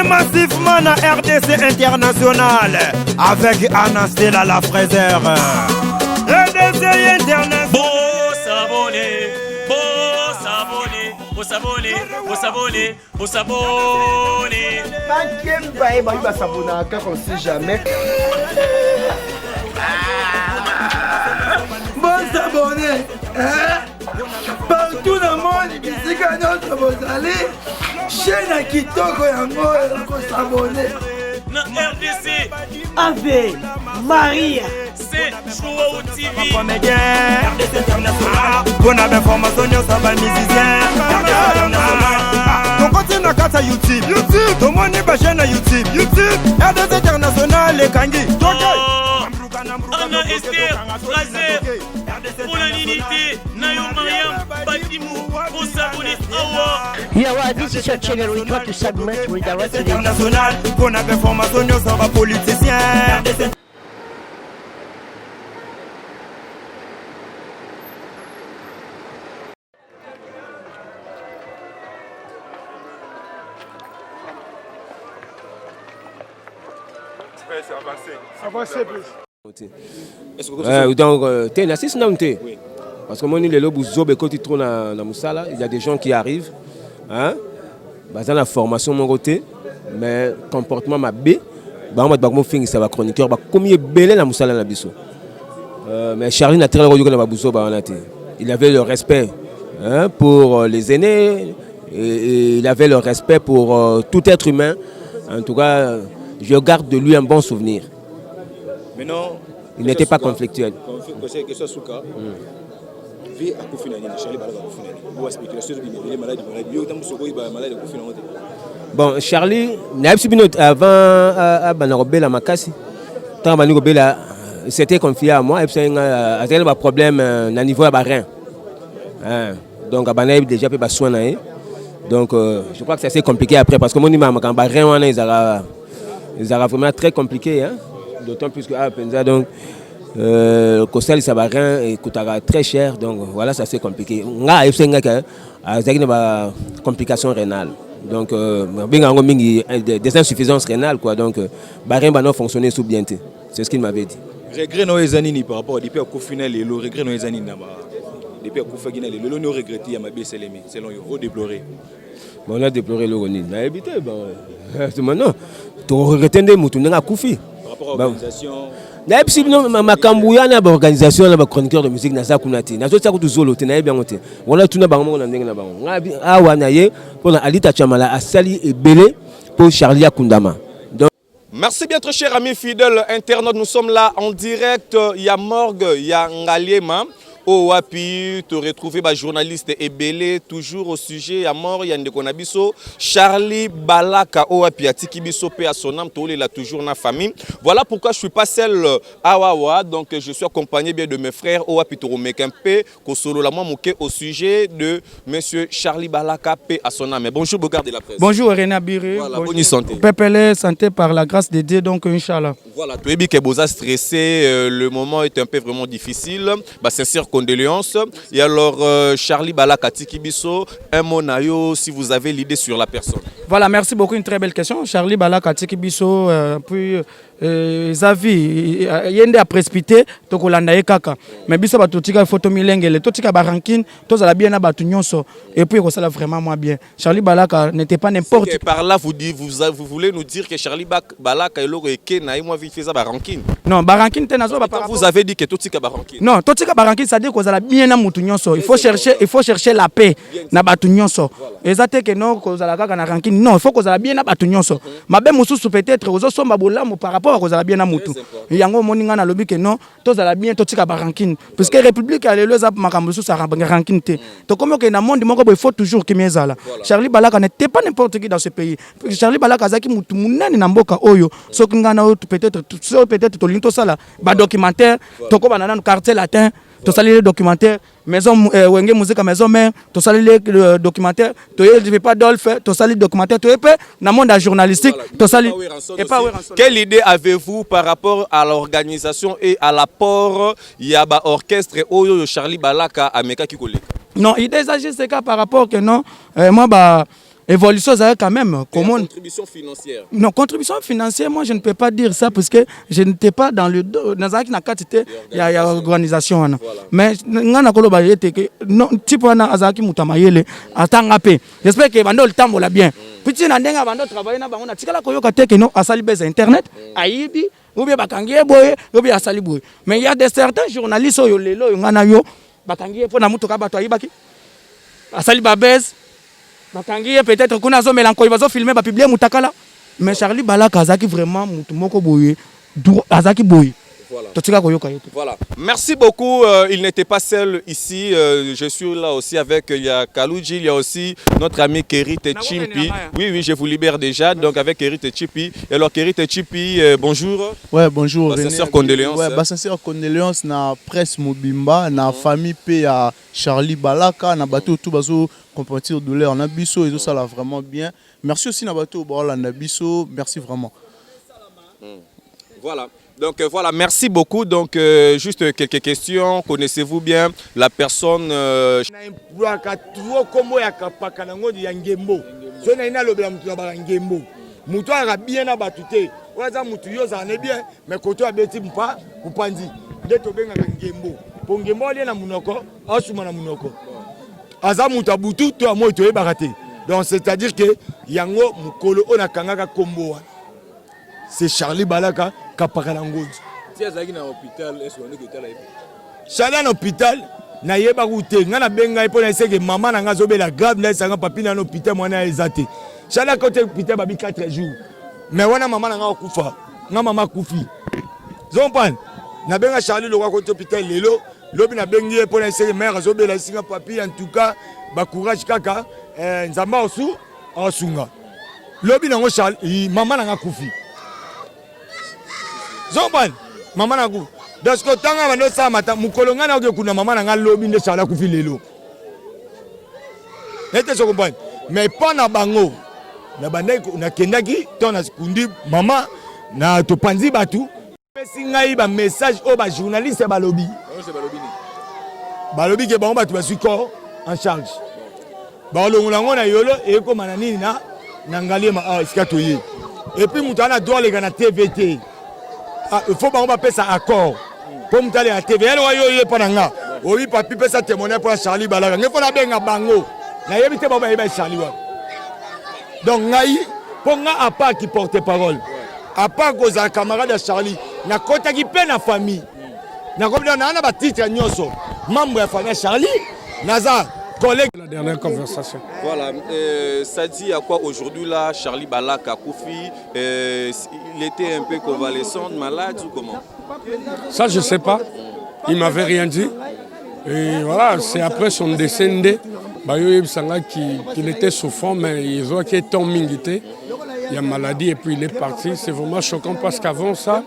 massivement na RDC International avec Anastela la fraiseur. RDC International. Au sabonné. Bah s'abonner car on sait jamais. Bon s'abonner. Partout dans le monde, c'est qu'un autre vous allez. Chaîne à Kitoko yango s'abonner. Na RDC. Ave Maria. C'est Show TV. RDC International. Bonne information sur les musiciens. On continue à faire YouTube. Tout le monde est chaîne à YouTube. RDC International les Kangi. Anna Esther, Fraser, pour l'unité, Nayo Mariam, Batimou, pour s'abonner Awa. Yeah, this is your channel. We try to segment with the rest of the International. Bonne information sur les politiciens. Donc, t'es assist non t'es. Parce que moi ni les lobes zobe côté trop na musala, il y a des gens qui arrivent, hein, basant la formation mon côté, mais comportement ma b, bah moi bagmo fingi ça va chroniqueur, bah combien belé la musala na biso. Mais Charlie n'a très regardé na babuso bah on a été. Il avait le respect, hein, pour les aînés et il avait le respect pour tout être humain. En tout cas, je garde de lui un bon souvenir. Mais non, il n'était pas conflictuel. Bon, Charlie, avant c'était confié à moi, il y a un problème au niveau de rein. Donc, il a déjà fait des soins. Donc, je crois que c'est assez compliqué après parce que mon imam, quand ils ont vraiment très compliqué. Hein? D'autant plus que donc le costal ça va rien et coûtera très cher, donc voilà, ça c'est compliqué. On a des complications rénales, donc des insuffisances rénales quoi, donc barren va non fonctionner sous bien, c'est ce qu'il m'avait dit. Regret nos années par rapport depuis au final et le regret nos années depuis au final et le regretter ya mabe selemi selon yo déplorer. Bon, on a déploré le Roni. On a évité. Maintenant, tu regrettes des moutons, on a koufi. Par rapport à l'organisation. Ma cambouya na organisation na chroniqueur de musique na za kunati. Na zo tsa kutu zolo te na bien ngote. Wala tuna bango na ndenge na bango. Awa na ye pour Alita Chamala asali ebele pour Charlie Akundama. Merci bien très cher amis fidèles internautes, nous sommes là en direct, il y a Morgue, il y a Ngaliema. Au Wapi, tu retrouves les journalistes Ebele, toujours au sujet à mort, il y a Ndekonabiso, Charlie Balaka, au Wapi, à Tikibiso, P à son âme, il a toujours na famille. Voilà pourquoi je ne suis pas seul à Wawa, donc je suis accompagné bien de mes frères au Wapi, Toromekempe, Kosolo, la moi, au sujet de monsieur Charlie Balaka, P à son âme. Bonjour, Bogard de la presse. Bonjour, René Biré. Voilà, bonne santé. Pépele, santé par la grâce de Dieu, donc Inch'Allah. Voilà, tu es bien que Boza stressé, le moment est un peu vraiment difficile. Bah, sincère condoléances. Et alors, Charlie Balaka Tikibiso, un mot nayo si vous avez l'idée sur la personne. Voilà, merci beaucoup, une très belle question. Charlie Balaka Tikibiso, puis Zavi, yende a précipité, tokolanda kaka. Mais biso batutika photo milengele, totika barankin, tous à la bien à batunyonso. Et puis ça vraiment moins bien. Charlie Balaka n'était pas n'importe qui. Par là, vous voulez nous dire que Charlie Balaka est l'autre et naï moi vite fait ça barankin. Non, barankin tenazo ba. Vous avez dit que totika barankin. Non, totika barankin ça dit que ça la bien à mutunyonso. Il faut chercher la paix na batunyonso. Ezate que non que ça la kaka na rankin. Non, il faut que ça la bien na batunyonso. Mabe mususu peut-être aux somba bolamu par rapport à ça bien na mutu. Yango moninga na lobi que non, tous à la bien totika barankin. Parce que République a les lois makambo sous sa rankin te. To comme que na monde moko il faut toujours que miezala. Charlie Balaka n'était pas n'importe qui dans ce pays. Charlie Balaka zaki mutu munani na mboka oyo. Sokinga na peut-être to linto sala ba documentaire to ko banana quartier latin. To salir le documentaire maison wenge musique maison mère to salir le documentaire to je pas dolphe to salir documentaire to epé na monde journalistique to salir et pas. Quelle idée avez-vous par rapport à l'organisation et à l'apport yaba orchestre oyo Charlie Balaka ameka kikoleka? Non, il désagit ce cas par rapport que non moi évolution ça quand même comment contribution financière. Non, contribution financière, moi je ne peux pas dire ça parce que je n'étais pas dans le dans une quantité il y a organisation voilà. Mais ngana koloba yete que non type wana azaki mutamayele atanga pe. J'espère que bando le temps la bien. Petit na ndenga bando travailler na bango na tikala koyoka te que non asali beza internet ayibi ou bien bakangiye boye ou bien asali boye. Mais il y a des certains journalistes yo lelo ngana yo bakangiye po na mutuka bato ayibaki asali babez bakangiye peut-être kuna zo melancolie bazo filmer ba publier mutakala mais Charlie Balaka azaki vraiment mutu moko boye azaki boye. Voilà. Merci beaucoup. Il n'était pas seul ici. Je suis là aussi avec il y a Kalouji, il y a aussi notre ami Kerit Chimpi. Oui, je vous libère déjà. Donc avec Kerit Chimpi. Et alors Kerit Chimpi, bonjour. Ouais, bonjour. Sincère condoléances. Ouais, sincère condoléances na presse Mobimba, na famille P à Charlie Balaka, na bateau tout bazo compatir douleur na biso et tout ça là vraiment bien. Merci aussi na bateau bola na biso. Merci vraiment. Voilà. Donc voilà, merci beaucoup. Donc juste quelques questions. Connaissez-vous bien la personne donc c'est-à-dire que yango mukolo ona kangaka kombo. C'est Charlie Balaka Kapakalangod. Si azaki na hôpital, est-ce qu'on est que là? Charlie en hôpital, na yeba route, ngana benga ipo na seke maman na ngazobe la grave na sanga papi na hôpital mwana ezate. Charlie côté hôpital babi 4 jours. Mais wana maman na nga kufa, nga maman kufi. Zompan, na benga Charlie le côté hôpital lelo, lobi na bengi ipo na seke mère azobe la singa papi en tout cas, ba courage kaka, nzamba osu, osunga. Lobi na ngo Charlie, maman na nga kufi. Zomban, maman na ku. Parce que tanga bando sa mata mukolonga na kuna maman na nga lobi nde Charlie kufi lelo. Nete so comprendre. Mais pas na bango. Na bandai na kendaki, to na kundi maman na to panzi batu. Pesi ngai ba message o ba journaliste ba lobi. Ba lobi ke bango batu ba suko en charge. Ba longola ngona yolo e ko manani na ngalema iskatoye. Et puis mutana doit les gana TVT. Il faut qu'on passe un accord. Pour me aller à TV, il y a pas nga. Oui, papi peut ça témoigner pour Charlie Balaka. Il faut la bien bango. Na yebite baba yeba Charlie wa. Donc ngai pour nga à part qui porte parole. À part cause à camarade de Charlie, na kota qui peine la famille. Na comme na na ba titre nyoso. Membre de famille Charlie, Naza collègue. La dernière conversation. Voilà, ça dit à quoi aujourd'hui là, Charlie Balaka Koufi, il était un peu convalescent, malade ou comment? Ça je sais pas, il m'avait rien dit. Et voilà, c'est après son décès qu'il était souffrant, mais il voit qu'il est en mingité. Il y a maladie et puis il est parti. C'est vraiment choquant parce qu'avant ça,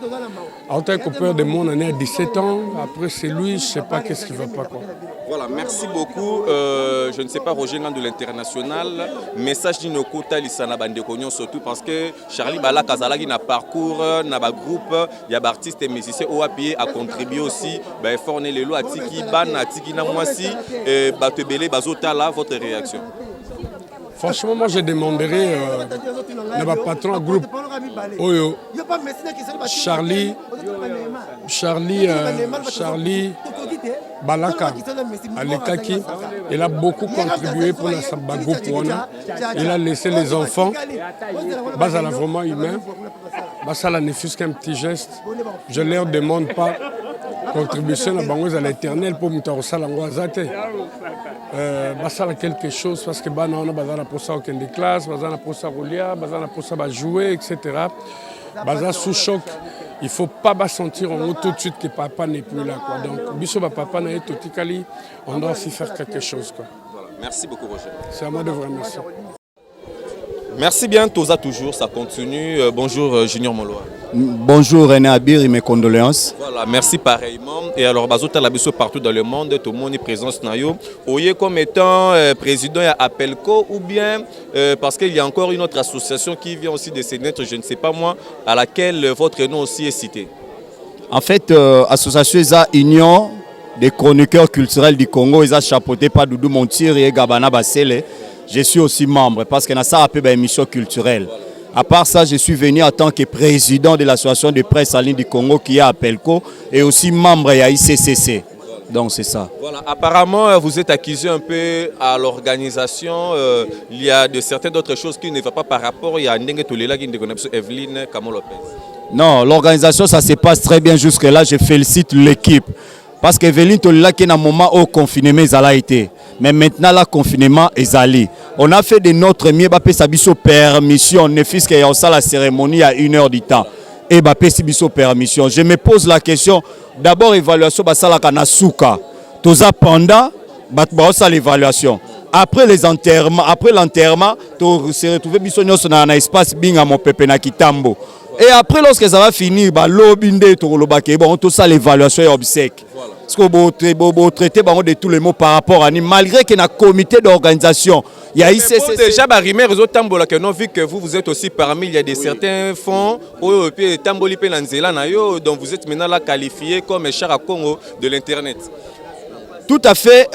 en tant que père de mon année à 17 ans, après c'est lui, je ne sais pas qu'est-ce qui ne va pas quoi. Voilà, merci beaucoup. Je ne sais pas, Roger Ngan de l'International, message d'Inoko Talisana Bandekognon, surtout parce que Charlie Balaka Kazalagi n'a parcours, n'a pas groupe, il y a artistes et musiciens OAPI a contribué aussi. Forné les lois à Tiki Ban, à Tiki Namwasi, Batebele, Bazotala, votre réaction? Franchement, moi je demanderais à patron à groupe Oyo, Charlie Balaka, Alekaki, il a beaucoup contribué pour la Samba groupe. Il a laissé les enfants, Bazala vraiment humain, Bazala ne fût qu'un petit geste. Je ne leur demande pas contribution à l'éternel pour me faire ça. Basala quelque chose parce que on a besoin pour ça aucun des classes, besoin pour ça rouler, besoin pour ça jouer, etc. Basala sous choc, il faut pas sentir en haut tout de suite que papa n'est plus là quoi. Donc biso papa n'a été totikali, on doit aussi faire quelque chose quoi. Voilà. Merci beaucoup Roger. C'est à moi de vous remercier. Merci bien, Toza toujours, ça continue. Bonjour Junior Moloa. Bonjour René Abir et mes condoléances. Voilà, merci pareillement. Et alors, Bazota Labiso partout dans le monde, tout le monde est présent. Oye comme étant président à Appelco ou bien parce qu'il y a encore une autre association qui vient aussi de se naître, je ne sais pas moi, à laquelle votre nom aussi est cité. En fait, l'association est Union des chroniqueurs culturels du Congo, ils sont chapeautés par Doudou Montir et Gabana Basele. je suis aussi membre parce que dans ça appelle une émission culturelle. À part ça, je suis venu en tant que président de l'association de presse en ligne du Congo qui est à Pelco et aussi membre de ICCC. Donc c'est ça. Voilà, apparemment vous êtes accusé un peu à l'organisation. Il y a de certaines autres choses qui ne vont pas par rapport. Il y a Ndenge Tolela qui ne connaît pas Evelyne Kamo Lopez. Non, l'organisation ça se passe très bien jusque là. Je félicite l'équipe. Parce que Evelyne Tolela qui est dans un moment où le confinement a été. Mais maintenant, le confinement est allé. On a fait de notre mieux, permission, ne fût-ce qu'il y a la cérémonie à 1 heure du temps. Et permission. Je me pose la question, d'abord, évaluation, ça la kanasuka. Toza pendant, l'évaluation. Après l'enterrement, tu se retrouves dans un espace binga mon pépé na Kitambo. Et après, lorsque ça va finir, tout ça, l'évaluation est obsèque. Parce que traiter de tous les mots par rapport à nous, malgré qu'il y a un comité d'organisation. Il y a ICCC. Déjà, vu que vous êtes aussi parmi, il y a certains fonds, dont vous êtes maintenant là qualifié comme char à Congo de l'Internet. Tout à fait.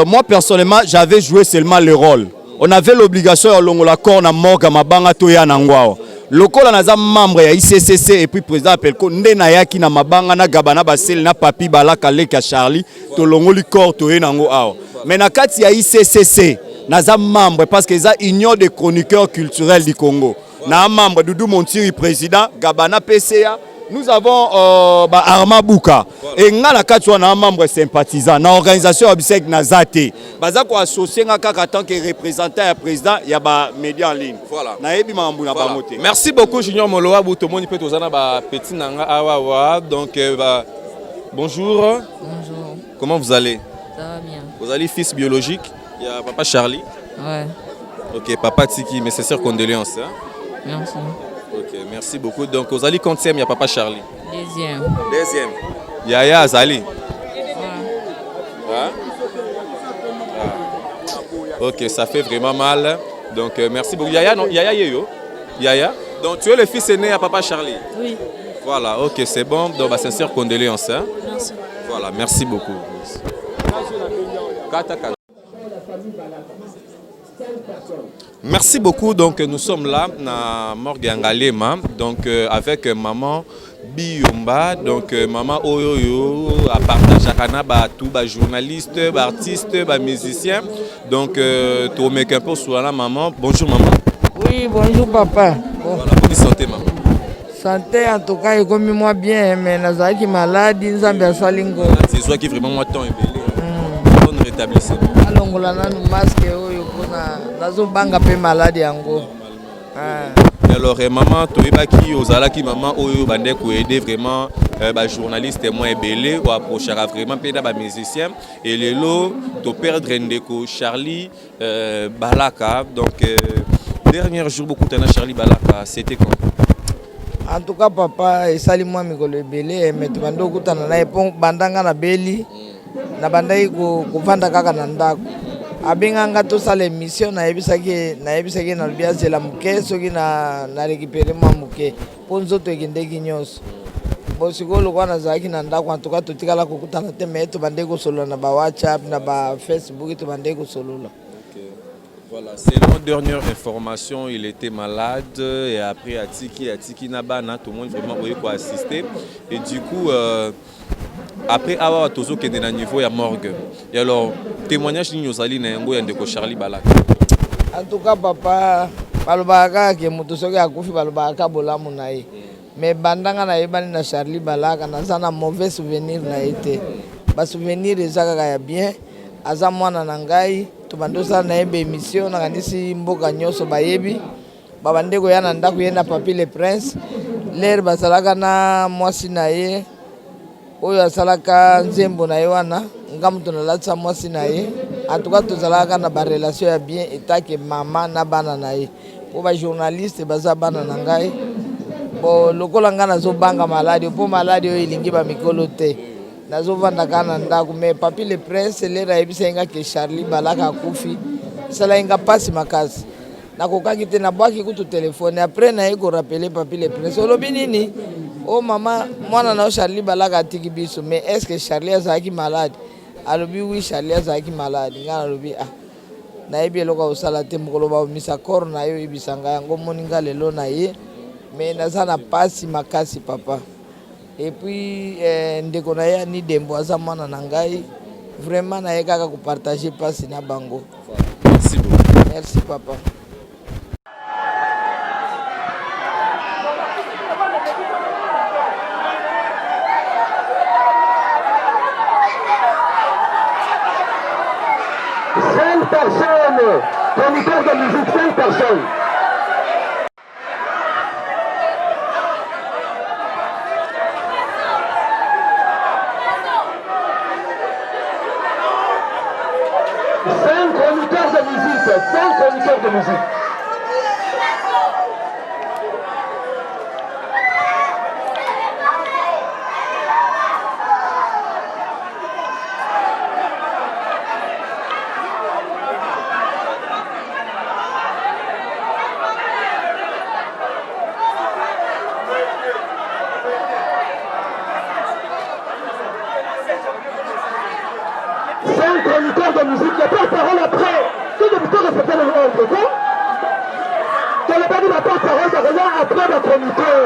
Moi, personnellement, j'avais joué seulement le rôle. On avait l'obligation de l'accord na morga mabanga toya nangwao. Lokola naza membre ya ICCC et puis président Pelko ndena yaki na mabanga na gabana basel na papi balaka leka Charlie to longoli corps to enango awo. Mais na kati ya ICCC naza membre parce que ça union des chroniqueurs culturels du Congo. Na membre Doudou Montiri président gabana PCA. Nous avons Arma Bouka. Et nous avons un membre sympathisant. Dans l'organisation Obsèque Nazate. Nous avons associé en tant que représentant et président, il y a des médias en ligne. Voilà. Merci beaucoup, Junior Moloa. Tout le monde peut petit nanga. Donc, bonjour. Bonjour. Comment vous allez? Ça va bien. Vous allez fils biologique? Il y a papa Charlie? Ouais. Ok, papa Tiki, mes sincères condoléances. Hein? Merci. Ok, merci beaucoup. Donc, vous allez compter, il y a papa Charlie. Deuxième. Yaya Azali. Hein? Ok, ça fait vraiment mal. Donc, merci beaucoup. Yaya, non, Yaya Yeyo. Yaya. Donc, tu es le fils aîné à papa Charlie? Oui. Voilà, ok, c'est bon. Donc, sincère condoléances. Hein? Merci. Voilà, merci beaucoup. Merci beaucoup. Donc nous sommes là na morgue Ngalema donc avec maman Biyomba donc maman Oyoyo à partager kana ba tout ba journaliste, ba artiste, ba musicien donc tu remets un peu sur la maman. Bonjour maman. Oui, bonjour papa. Bon. Voilà, bonne santé maman. Santé en tout cas, comme moi bien mais nazaki malade nzambe asalingo. C'est toi qui vraiment moi temps ébélé. Bon rétablissement. Alongola na masque oyo pona nazo banga pe malade yango. Alors maman toyebaki ozalaki maman oyo bande ko aider vraiment ba journaliste moi ébélé ou approcher vraiment pe ba musicien et lelo to perdre ndeko Charlie Balaka donc dernier jour beaucoup tana Charlie Balaka c'était quand? En tout cas papa esali moi mikolo ébélé mais tubando kutana na epon bandanga na beli na bandai ko vanda kaka na ndako abenganga tosala émission nayebisaki na lobia zela moke soki na récupérer mwa moke mpo nzoto ekendeki nyonso bo sikoyo lokwa nazalaki na ndako antuka totikala kokutana te me tobandeki kosolola na bawhatsapp na bafacebook tobandeki kosolola. Voilà, selon dernière information, il était malade et après Atiki Nabana, tout le monde vraiment voulu assister. Et du coup, après avoir Tozo qui est dans le niveau, il y a morgue. Et alors, témoignage de Nyosali Nengo et de Charlie Balaka. En tout cas, papa, balobaka ke mutu soki akufi balobaka bolamu na ye. Mais bandanga na yebani na Charlie Balaka na sana mauvais souvenir na été. Ba souvenir ezaka ya bien. Aza mwana na ngai tobandosala na yebe émission na kanisi mboka nyonso bayebi babandeko ya na ndako ye na Papi le Prince l'air basalaka na mwasi na ye oyo asalaka nzembo na ye wana ngamutu nalatisa mwasi na ye antuka tozalaka na barelation ya bien etake mama na bana na ye po bajournaliste baza bana na ngai bo lokola ngai nazobanga maladi po maladi oyo elingi bamikolo te nazovanda kana ndako mais Papi le Prince lera yebisa ke Charlie Balaka akufi sala inga pasi makasi nakokaki te nabwaki kutu telefone après na ye korapele Papi le Prince olobi nini o mama mwana na Charlie Balaka atiki biso mais est-ce que Charlie azalaki malade alobi oui Charlie azalaki malade nga alobi nayebi eloko osala te mokolo baomisa kor na yo oyebisa ngai yango moni nga lelo na ye me naza na pasi makasi papa epuis ndeko na ye ani dembo aza mwana na ngai vraiment naye kaka kopartage pasi na bango. Merci beaucoup. Merci papa. Personnes, chroniqueurs de musique, 5 personnes. Chroniqueurs de musique, 5 chroniqueurs de musique. Chroniqueur de musique, il n'y a pas de parole après. Tout le temps respecter le ordre, quoi. Que le bani n'a pas de parole, ça revient après le chroniqueur.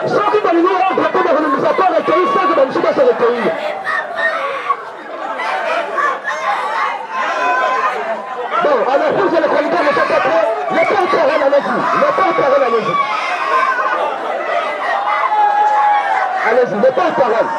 Ceux qui doivent nous rendre compte de nous apporter recueillir, ceux qui doivent nous se recueillir. Bon, alors pour que le chroniqueur ne soit pas prêt, le temps de parole, allez-y. Le temps de parole, allez-y. Allez-y, le temps de parole.